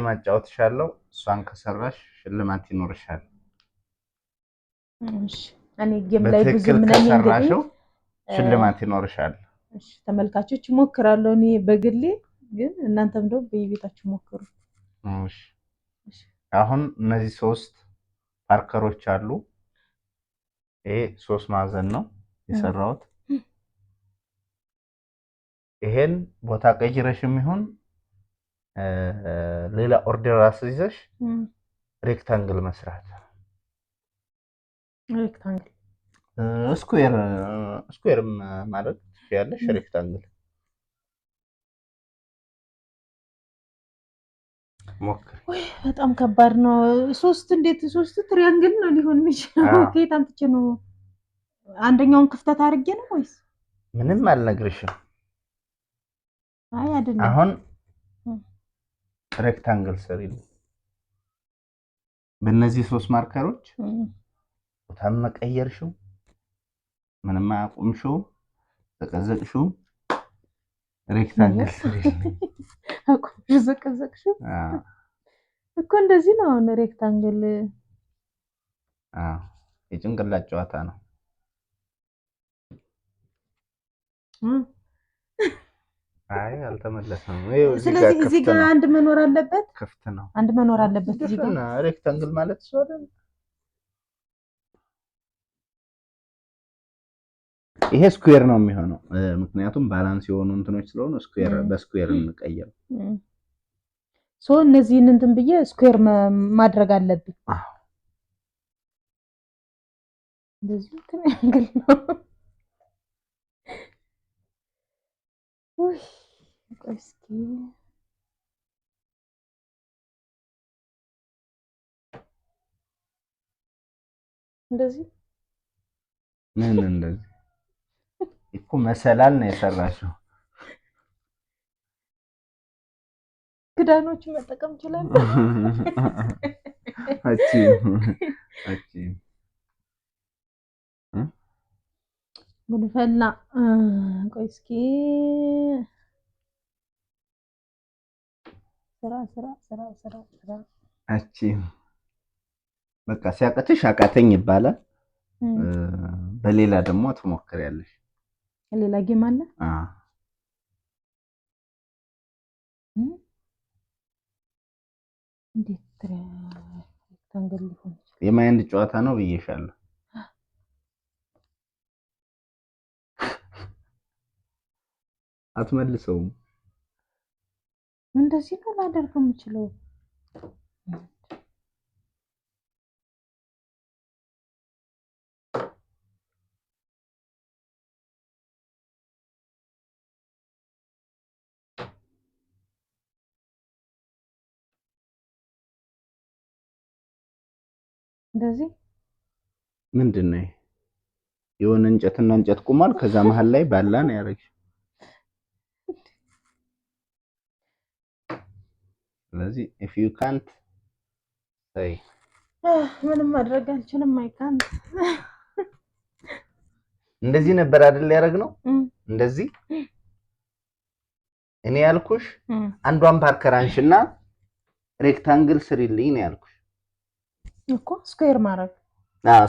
ማጫወትሻለሁ እሷን ከሰራሽ ሽልማት ይኖርሻል። እሺ እኔ ጌም ላይ ብዙም ነኝ እንግዲህ ሽልማት ይኖርሻል። እሺ ተመልካቾች ሞክራለሁ እኔ በግሌ ግን እናንተም ደግሞ በየቤታችሁ ሞክሩ። እሺ አሁን እነዚህ 3 ፓርከሮች አሉ። ይሄ 3 ማዕዘን ነው የሰራሁት። ይሄን ቦታ ቀይረሽም ይሁን ሌላ ኦርደር አስይዘሽ ሬክታንግል መስራት። ሬክታንግል ስኩዌር ማለት ያለሽ ሬክታንግል ሞክር። ወይ በጣም ከባድ ነው። 3 እንዴት 3 ትሪያንግል ነው ሊሆን የሚችለው? ከየት አምጥቼ ነው? አንደኛውን ክፍተት አድርጌ ነው ወይስ ምንም አልነግርሽም? አይ አይደለም። አሁን ሬክታንግል ሰሪልኝ በእነዚህ 3 ማርከሮች ቦታም መቀየርሽው ምንም አያቁምሽው ተቀዘቅሽው ሬክታንግል ሰሪልኝ አቁምሽ ዘቀዘቅሽው እኮ እንደዚህ ነው። አሁን ሬክታንግል የጭንቅላት ጨዋታ ነው። አይ አልተመለሰም። ስለዚህ እዚህ ጋር አንድ መኖር አለበት። ክፍት ነው። አንድ መኖር አለበት እዚህ ጋር ሬክታንግል ማለት ሰው አይደል? ይሄ ስኩዌር ነው የሚሆነው ምክንያቱም ባላንስ የሆኑ እንትኖች ስለሆኑ ስኩዌር በስኩዌር እንቀየር። እነዚህን እንትን ብዬ ስኩዌር ማድረግ አለብኝ። እንደዚህ ትሪያንግል ነው። እስኪ እንደዚህ ምን እንደዚህ እኮ መሰላል ነው የሰራሽው። ክዳኖች መጠቀም ይችላል። አቺ ምን ፈላ ቆይ እስኪ ስራ አቺ በቃ ሲያቀትሽ አቃተኝ ይባላል። በሌላ ደግሞ ትሞክሪያለሽ። ሌላ ጌም አለ። እንዴት ሬክታንግል ሊሆን ይችላል? የማይንድ ጨዋታ ነው ብዬሻለሁ። አትመልሰውም። እንደዚህ ነው ላደርግ የምችለው። እንደዚህ ምንድነው? የሆነ እንጨትና እንጨት ቁሟል። ከዛ መሃል ላይ ባላ ነው ያደረግሽ። ስለዚህ if you can't say ምንም ማድረግ አልችልም። I can't እንደዚህ ነበር አይደል ያደረግነው? እንደዚህ እኔ ያልኩሽ አንዷን ፓርከር አንሽና ሬክታንግል ስሪልኝ ነው ያልኩሽ እኮ ስኩዌር ማድረግ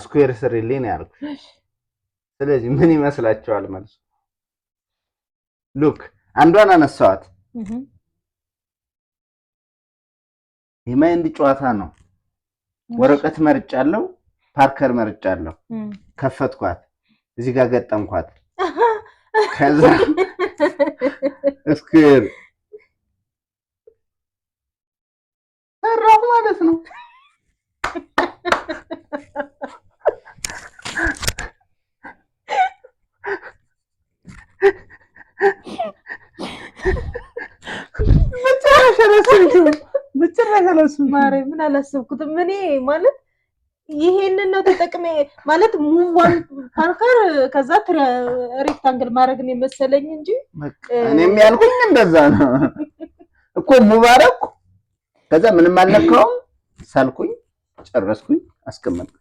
ስኩዌር ስሪልኝ ነው ያልኩሽ። ስለዚህ ምን ይመስላችኋል መልሱ? ሉክ አንዷን አነሳዋት። የማይንድ ጨዋታ ነው። ወረቀት መርጫለሁ፣ ፓርከር መርጫለሁ። ከፈትኳት፣ እዚህ ጋር ገጠምኳት። ከዛ ስኩዌር ሰራሁ ማለት ነው። ማርያም ምን አላሰብኩትም እኔ ማለት ይሄንን ነው ተጠቅሜ ማለት ሙቭ ፓርከር ከዛ ሬክታንግል ማድረግ ነው መሰለኝ እንጂ እኔም ያልኩኝ እንደዛ ነው እኮ ሙባረክ። ከዛ ምንም አልነካውም ሳልኩኝ ጨረስኩኝ አስቀመጥኩ።